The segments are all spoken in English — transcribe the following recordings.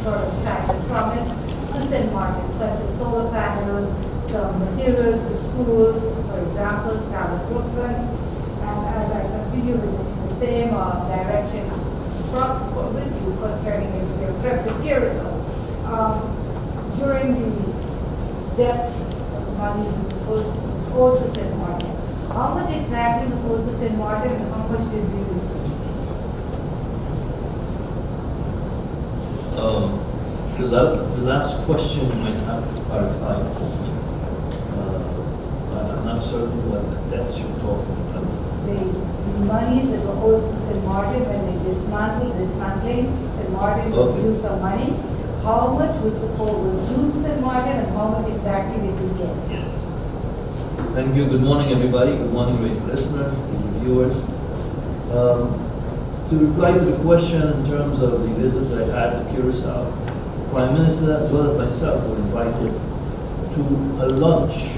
sort of trying to promise to St. Martin, such as solar panels, some materials to schools, for example, to Cabot Brookson. And as I continue in the same direction with you concerning your trip to Curacao, during the depth of money was owed to St. Martin, how much exactly was owed to St. Martin and how much did we receive? The last question you might have to clarify for me. I'm not certain what debts you're talking about. The monies that were owed to St. Martin when they dismantling St. Martin withdrew some money. How much was due to St. Martin and how much exactly did we get? Yes. Thank you. Good morning, everybody. Good morning, radio listeners, TV viewers. To reply to the question in terms of the visit that I had to Curacao, the Prime Minister as well as myself were invited to a lunch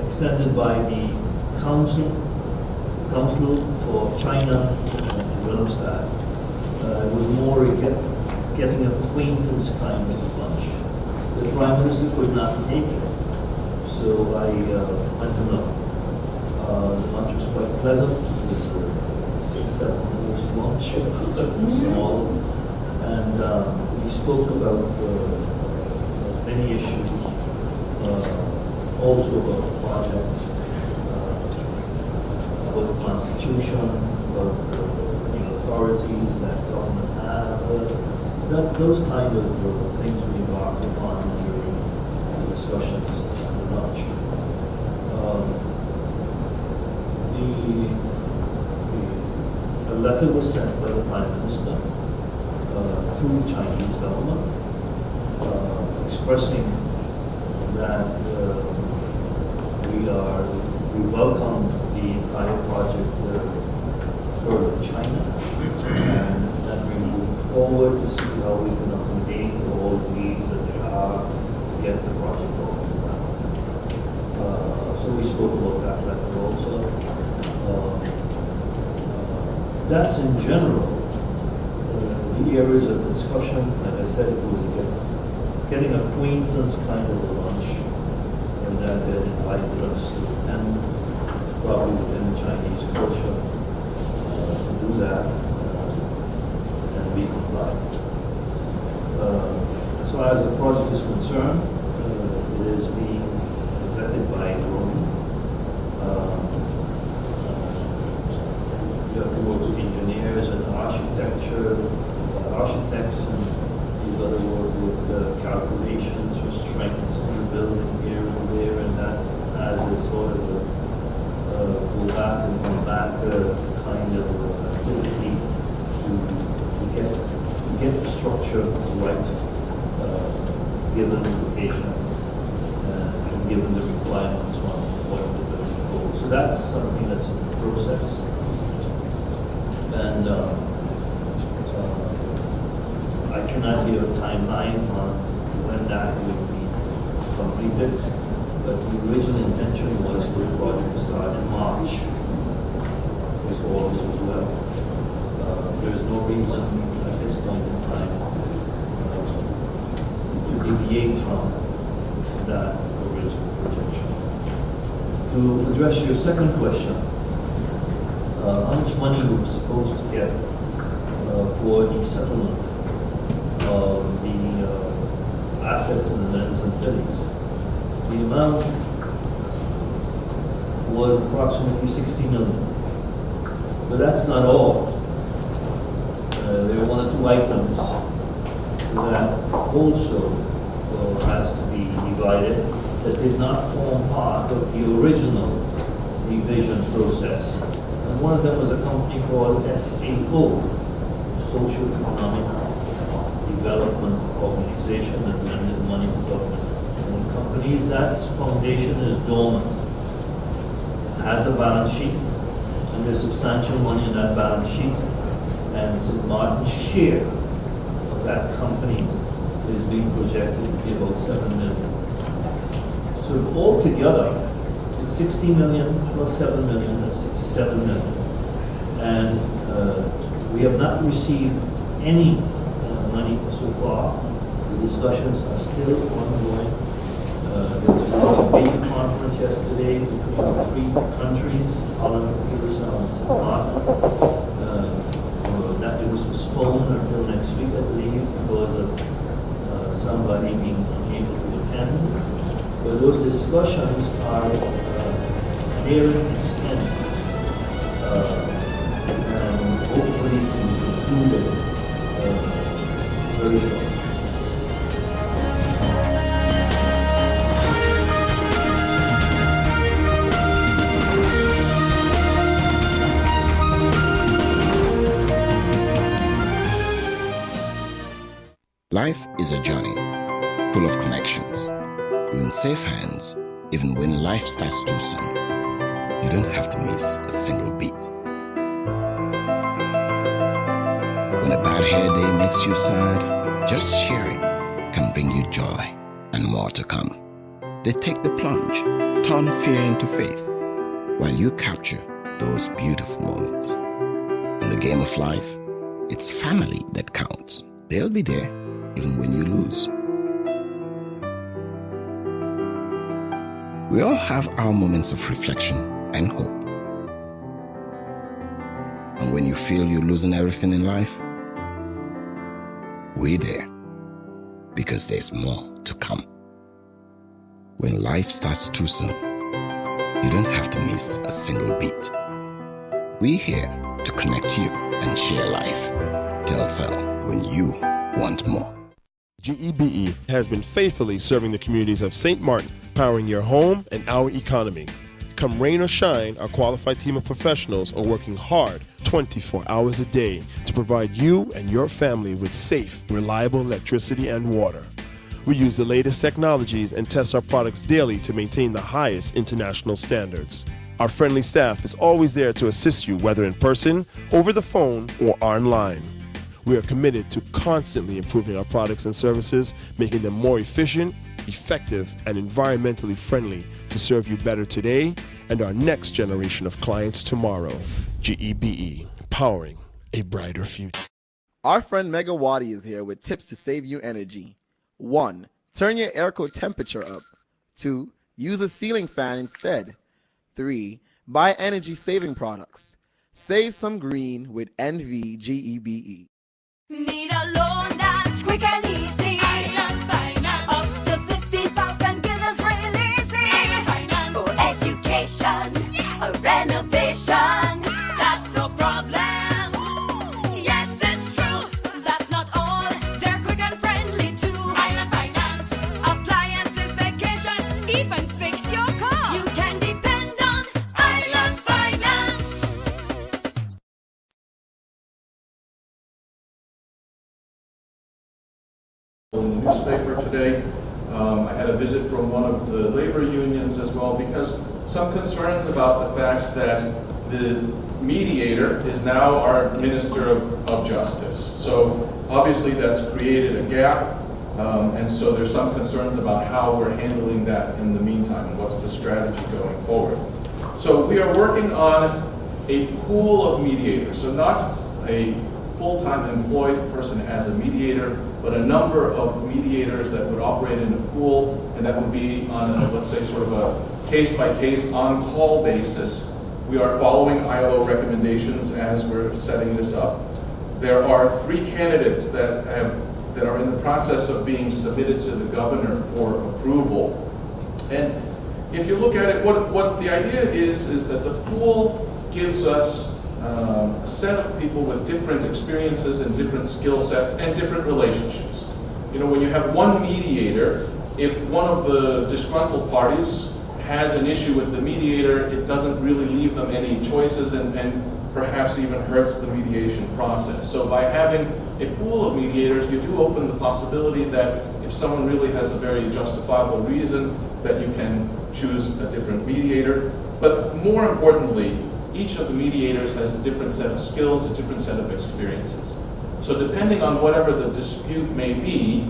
extended by the Council for China in Willemstad. It was more getting acquaintance kind of lunch. The Prime Minister could not make it, so I went alone. The lunch was quite pleasant. It was a 6-7 course lunch, small, and we spoke about many issues, also about the project, about the Constitution, about the authorities that government have, those kind of things we embarked upon during the discussions at the lunch. A letter was sent by the Prime Minister to the Chinese government expressing that we welcome the entire project heard of China, and that we move forward to see how we can accommodate all the needs that there are to get the project off the ground. So we spoke about that letter also. That's in general the areas of discussion. Like I said, it was getting acquaintance kind of a lunch, and that they invited us to attend, probably within the Chinese culture, to do that, and we complied. As far as the project is concerned, it is being vetted by Rome. You have to work with engineers and architects, and you've got to work with calculations for strengths of the building here and there, and that has a sort of a go back and come back kind of activity to get the structure right, given the location and given the requirements from what the building holds. So that's something that's in the process. And I cannot give a timeline on when that will be completed, but the original intention was for the project to start in March, if all this was well. There is no reason at this point in time to deviate from that original projection. To address your second question, how much money we were supposed to get for the settlement of the assets in the Netherlands Antilles. The amount was approximately 60 million. But that's not all. There are one or two items that also has to be divided that did not form part of the original division process. And one of them was a company called SAO, Social Economic Development Organization, that lended money to government-owned companies. That foundation is dormant. It has a balance sheet, and there's substantial money in that balance sheet. And St. Martin's share of that company is being projected to be about 7 million. So altogether, it's 60 million plus 7 million, that's 67 million. And we have not received any money so far. The discussions are still ongoing. There was a big conference yesterday between the three countries, Holland, Curacao, and St. Martin. That it was postponed until next week, I believe, because of somebody being unable to attend. But those discussions are nearing its end, and hopefully concluded very shortly. Life is a journey full of connections. You're in safe hands even when life starts too soon. You don't have to miss a single beat. When a bad hair day makes you sad, just sharing can bring you joy and more to come. They take the plunge, turn fear into faith, while you capture those beautiful moments. In the game of life, it's family that counts. They'll be there even when you lose. We all have our moments of reflection and hope. And when you feel you're losing everything in life, we're there because there's more to come. When life starts too soon, you don't have to miss a single beat. We're here to connect you and share life. Telcel, when you want more. GEBE has been faithfully serving the communities of St. Martin, powering your home and our economy. Come rain or shine, our qualified team of professionals are working hard 24 hours a day to provide you and your family with safe, reliable electricity and water. We use the latest technologies and test our products daily to maintain the highest international standards. Our friendly staff is always there to assist you, whether in person, over the phone, or online. We are committed to constantly improving our products and services, making them more efficient, effective, and environmentally friendly to serve you better today and our next generation of clients tomorrow. GEBE, powering a brighter future. Our friend Megawati is here with tips to save you energy. 1. Turn your airco temperature up. 2. Use a ceiling fan instead. 3. Buy energy-saving products. Save some green with NVGEBE. Need a loan that's quick and easy. Island Finance. Up to 50,000 guineas really easy. Island Finance. For education, yes. A renovation, that's no problem. Yes, it's true. That's not all. They're quick and friendly too. Island Finance. Appliances, vacations, even fix your car. You can depend on Island Finance. In the newspaper today, I had a visit from one of the labor unions as well, because some concerns about the fact that the mediator is now our Minister of Justice. So obviously that's created a gap, and so there's some concerns about how we're handling that in the meantime and what's the strategy going forward. So we are working on a pool of mediators, so not a full-time employed person as a mediator, but a number of mediators that would operate in a pool, and that would be on a, let's say, sort of a case-by-case, on-call basis. We are following ILO recommendations as we're setting this up. There are 3 candidates that are in the process of being submitted to the governor for approval. And if you look at it, what the idea is that the pool gives us a set of people with different experiences and different skill sets and different relationships. You know, when you have one mediator, if one of the disgruntled parties has an issue with the mediator, it doesn't really leave them any choices and perhaps even hurts the mediation process. So by having a pool of mediators, you do open the possibility that if someone really has a very justifiable reason, that you can choose a different mediator. But more importantly, each of the mediators has a different set of skills, a different set of experiences. So depending on whatever the dispute may be,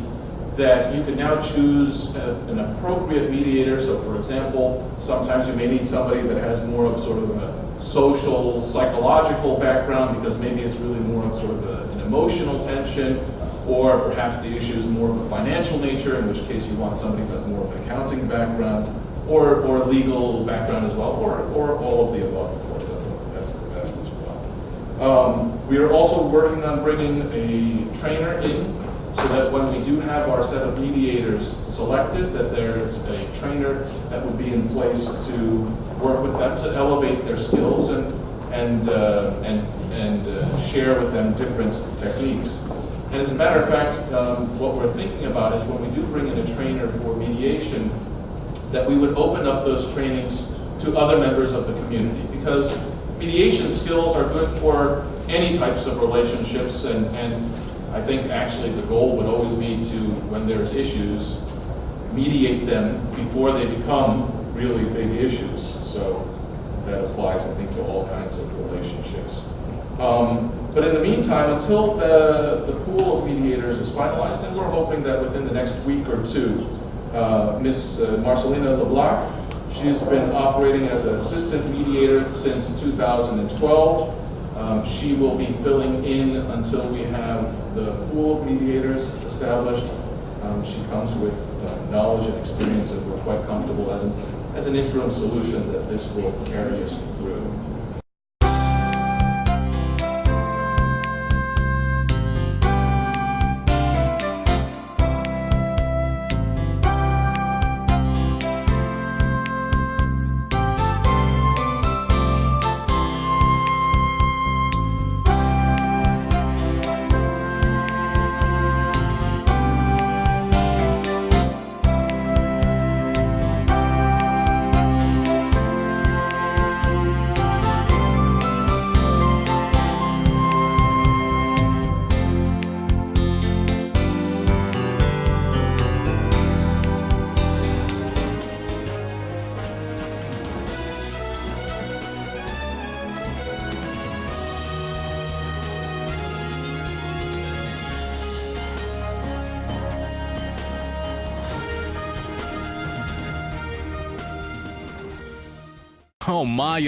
that you can now choose an appropriate mediator. So for example, sometimes you may need somebody that has more of sort of a social, psychological background, because maybe it's really more of sort of an emotional tension, or perhaps the issue is more of a financial nature, in which case you want somebody who has more of an accounting background, or legal background as well, or all of the above, of course. That's the best as well. We are also working on bringing a trainer in, so that when we do have our set of mediators selected, that there's a trainer that will be in place to work with them to elevate their skills and share with them different techniques. And as a matter of fact, what we're thinking about is when we do bring in a trainer for mediation, that we would open up those trainings to other members of the community, because mediation skills are good for any types of relationships, and I think actually the goal would always be to, when there's issues, mediate them before they become really big issues. So that applies, I think, to all kinds of relationships. But in the meantime, until the pool of mediators is finalized, and we're hoping that within the next week or two, Ms. Marcelina LeBlanc, she's been operating as an assistant mediator since 2012. She will be filling in until we have the pool of mediators established. She comes with knowledge and experience, and we're quite comfortable as an interim solution that this will carry us through.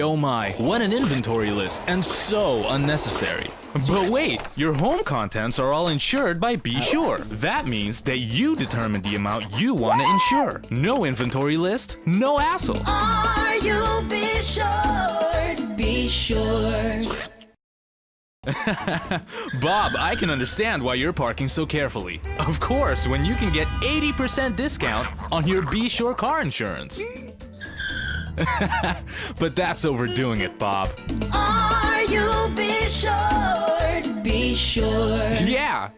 Oh my, what an inventory list, and so unnecessary. But wait, your home contents are all insured by Be Sure. That means that you determine the amount you want to insure. No inventory list, no hassle. Are you be sure? Be sure. Bob, I can understand why you're parking so carefully. Of course, when you can get 80% discount on your Be Sure car insurance. But that's overdoing it, Bob. Are you be sure? Be sure. Yeah!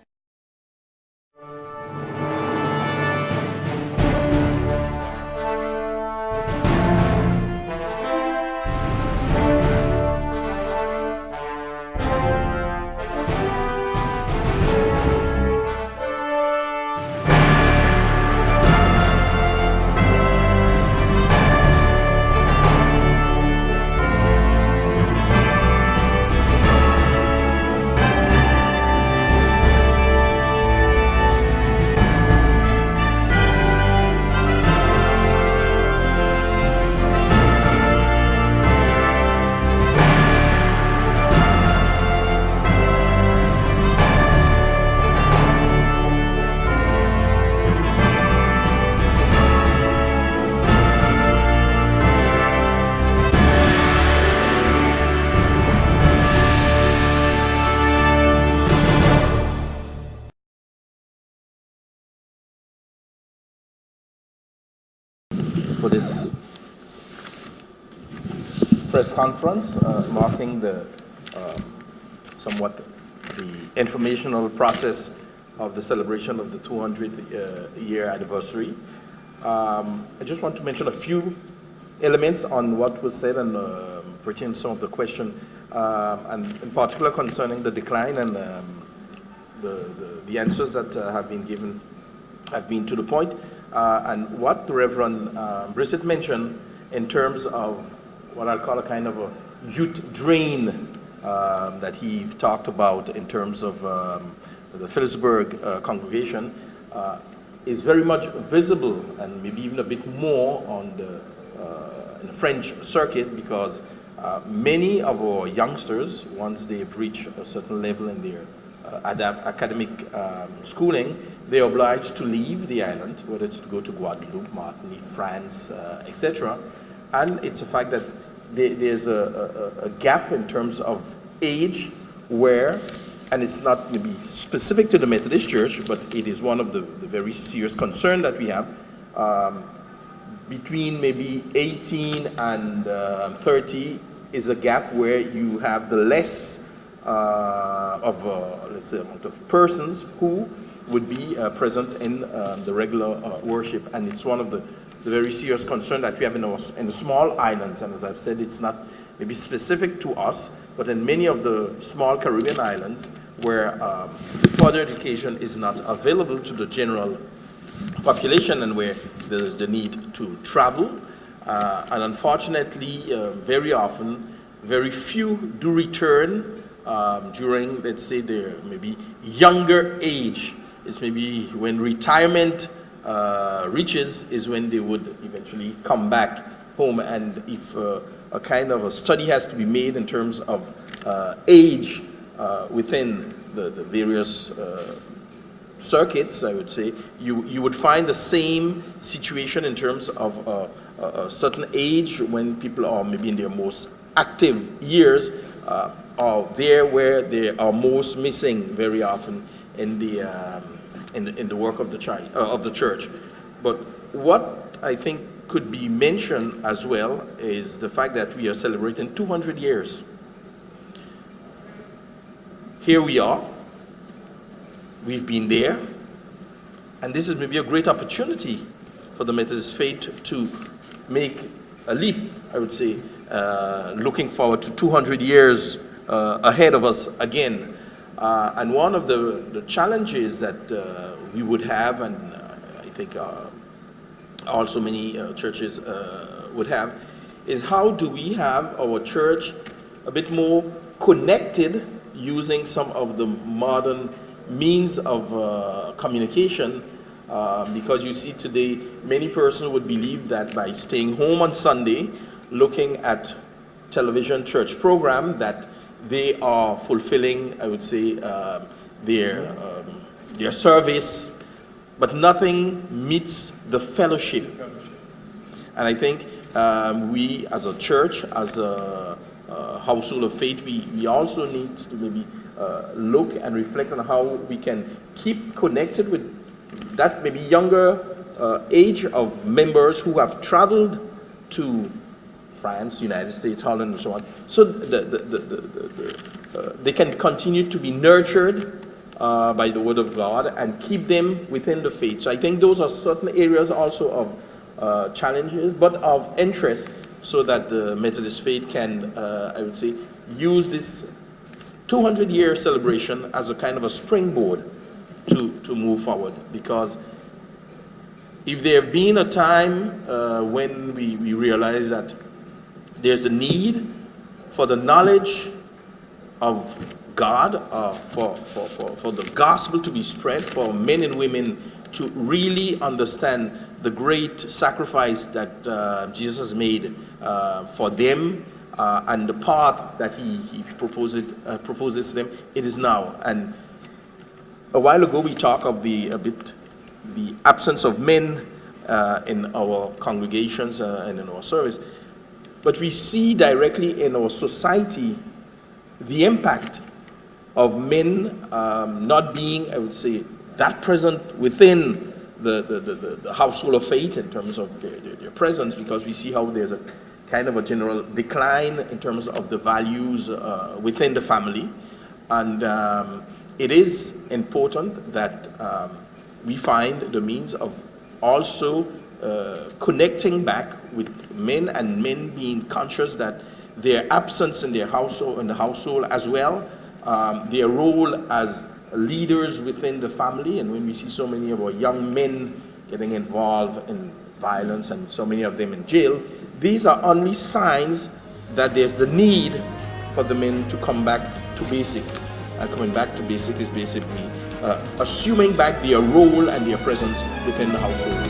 For this press conference marking the somewhat the informational process of the celebration of the 200th year anniversary. I just want to mention a few elements on what was said and pertain to some of the question, and in particular concerning the decline, and the answers that have been given have been to the point. And what the Reverend Brissett mentioned in terms of what I'll call a kind of a youth drain that he talked about in terms of the Phillipsburg congregation is very much visible, and maybe even a bit more on in the French circuit, because many of our youngsters, once they've reached a certain level in their academic schooling, they're obliged to leave the island, whether it's to go to Guadeloupe, Martinique, France, etc. And it's a fact that there's a gap in terms of age where, and it's not maybe specific to the Methodist Church, but it is one of the very serious concern that we have, between maybe 18 and 30 is a gap where you have the less let's say, amount of persons who would be present in the regular worship. And it's one of the very serious concern that we have in the small islands. And as I've said, it's not maybe specific to us, but in many of the small Caribbean islands where further education is not available to the general population and where there's the need to travel. And unfortunately, very often, very few do return during, let's say, their maybe younger age. It's maybe when retirement reaches is when they would eventually come back home. And if a kind of a study has to be made in terms of age within the various circuits, I would say, you would find the same situation in terms of a certain age when people are maybe in their most active years, are there where they are most missing very often in the work of the church. But what I think could be mentioned as well is the fact that we are celebrating 200 years. Here we are. We've been there, and this is maybe a great opportunity for the Methodist faith to make a leap, I would say, looking forward to 200 years ahead of us again. And one of the challenges that we would have, and I think also many churches would have, is how do we have our church a bit more connected using some of the modern means of communication, because you see today many persons would believe that by staying home on Sunday looking at television church program that they are fulfilling, I would say, their service, but nothing meets the fellowship. And I think we as a church, as a household of faith, we also need to maybe look and reflect on how we can keep connected with that maybe younger age of members who have traveled to France, United States, Holland, and so on, so they can continue to be nurtured by the Word of God and keep them within the faith. So I think those are certain areas also of challenges, but of interest, so that the Methodist faith can, I would say, use this 200-year celebration as a kind of a springboard to move forward. Because if there have been a time when we realize that there's a need for the knowledge of God, for the gospel to be spread, for men and women to really understand the great sacrifice that Jesus made for them, and the path that he proposes to them, it is now. And a while ago we talked of the absence of men in our congregations and in our service. But we see directly in our society the impact of men not being, I would say, that present within the household of faith in terms of their presence, because we see how there's a kind of a general decline in terms of the values within the family. And it is important that we find the means of also connecting back with men, and men being conscious that their absence in their household, in the household as well, their role as leaders within the family. And when we see so many of our young men getting involved in violence and so many of them in jail, these are only signs that there's the need for the men to come back to basic. And coming back to basic is basically assuming back their role and their presence within the household.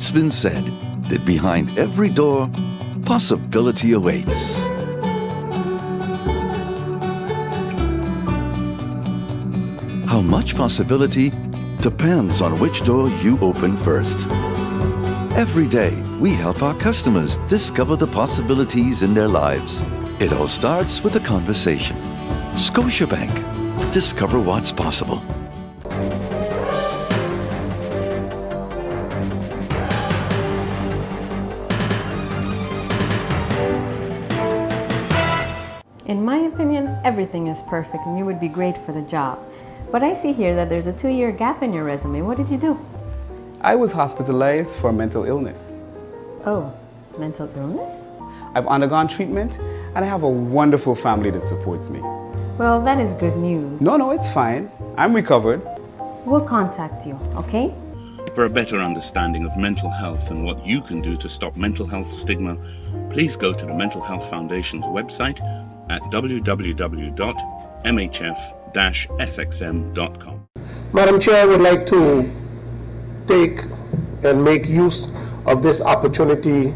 It's been said that behind every door, possibility awaits. How much possibility depends on which door you open first. Every day, we help our customers discover the possibilities in their lives. It all starts with a conversation. Scotiabank. Discover what's possible. In my opinion, everything is perfect and you would be great for the job. But I see here that there's a 2-year gap in your resume. What did you do? I was hospitalized for mental illness. Oh, mental illness? I've undergone treatment and I have a wonderful family that supports me. Well, that is good news. No, it's fine. I'm recovered. We'll contact you, okay? For a better understanding of mental health and what you can do to stop mental health stigma, please go to the Mental Health Foundation's website at www.mhf-sxm.com. Madam Chair, I would like to take and make use of this opportunity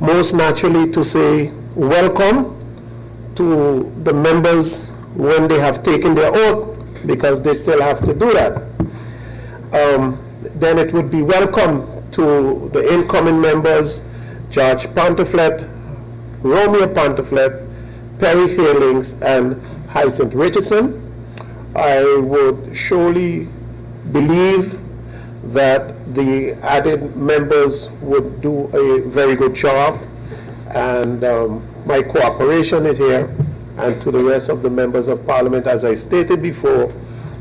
most naturally to say welcome to the members when they have taken their oath, because they still have to do that. Then it would be welcome to the incoming members, George Pontiflet, Romeo Pontiflet, Perry Halings, and Hyacinth Richardson. I would surely believe that the added members would do a very good job, and my cooperation is here. And to the rest of the members of Parliament, as I stated before,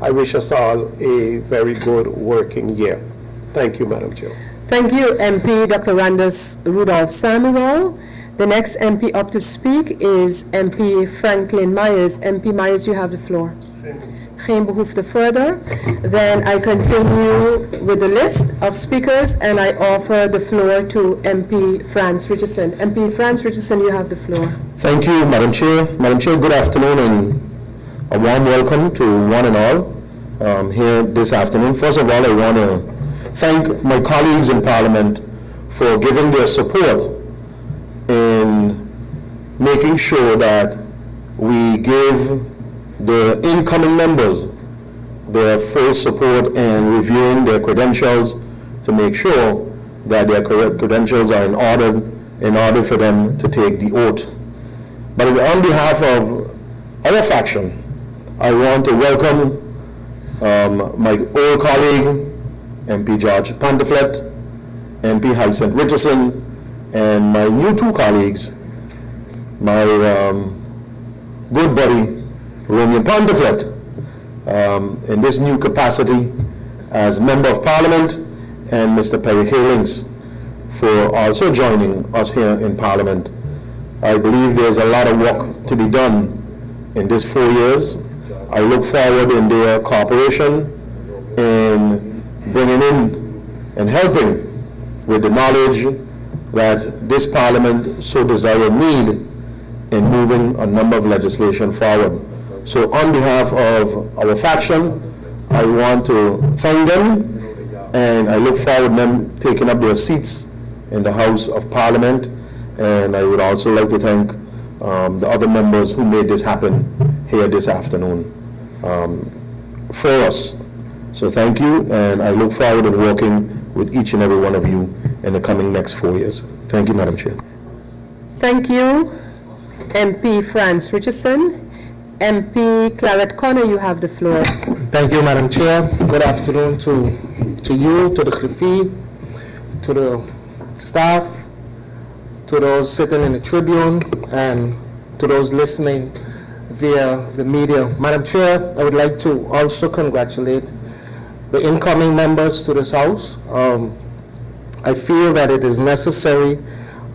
I wish us all a very good working year. Thank you, Madam Chair. Thank you, MP Dr. Randus Rudolph Samuel. The next MP up to speak is MP Franklin Myers. MP Myers, you have the floor. Geen behoefte further. Then I continue with the list of speakers and I offer the floor to MP Franz Richardson. MP Franz Richardson, you have the floor. Thank you, Madam Chair. Madam Chair, good afternoon and a warm welcome to one and all here this afternoon. First of all, I want to thank my colleagues in Parliament for giving their support in making sure that we give the incoming members their full support in reviewing their credentials to make sure that their credentials are in order for them to take the oath. But on behalf of our faction, I want to welcome my old colleague, MP George Pontiflet, MP Hyacinth Richardson, and my new two colleagues, my good buddy, Romeo Pontiflet, in this new capacity as Member of Parliament, and Mr. Perry Halings for also joining us here in Parliament. I believe there's a lot of work to be done in these 4 years. I look forward in their cooperation in bringing in and helping with the knowledge that this Parliament so desire need in moving a number of legislation forward. So on behalf of our faction, I want to thank them, and I look forward to them taking up their seats in the House of Parliament. And I would also like to thank the other members who made this happen here this afternoon for us. So thank you, and I look forward to working with each and every one of you in the coming next 4 years. Thank you, Madam Chair. Thank you, MP Franz Richardson. MP Claret Connor, you have the floor. Thank you, Madam Chair. Good afternoon to you, to the Khalifi, to the staff, to those sitting in the tribune, and to those listening via the media. Madam Chair, I would like to also congratulate the incoming members to this House. I feel that it is necessary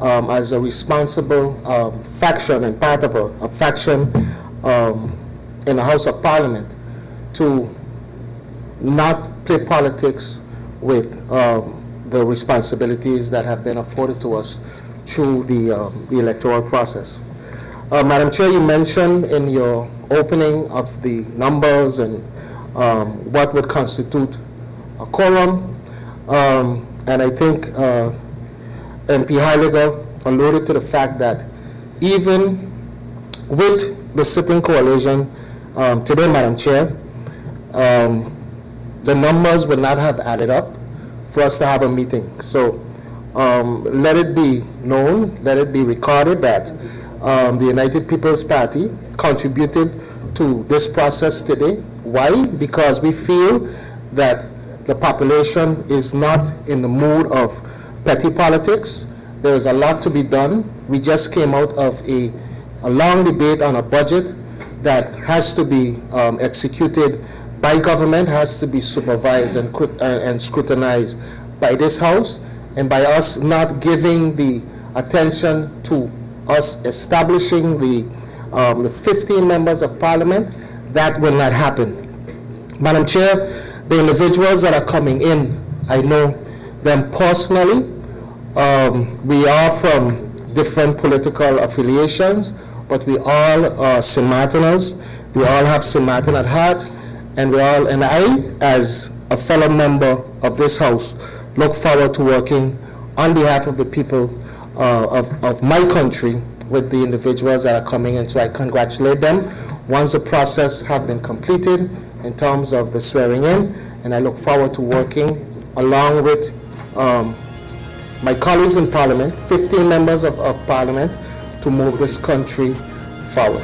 as a responsible faction and part of a faction in the House of Parliament to not play politics with the responsibilities that have been afforded to us through the electoral process. Madam Chair, you mentioned in your opening of the numbers and what would constitute a quorum. And I think MP Heiliger alluded to the fact that even with the sitting coalition today, Madam Chair, the numbers would not have added up for us to have a meeting. So let it be known, let it be recorded that the United People's Party contributed to this process today. Why? Because we feel that the population is not in the mood of petty politics. There is a lot to be done. We just came out of a long debate on a budget that has to be executed by government, has to be supervised and scrutinized by this House, and by us not giving the attention to us establishing the 15 members of Parliament, that will not happen. Madam Chair, the individuals that are coming in, I know them personally. We are from different political affiliations, but we all are St. Martiners. We all have St. Martin at heart, and I, as a fellow member of this House, look forward to working on behalf of the people of my country with the individuals that are coming in. So I congratulate them once the process has been completed in terms of the swearing in, and I look forward to working along with my colleagues in Parliament, 15 members of Parliament, to move this country forward.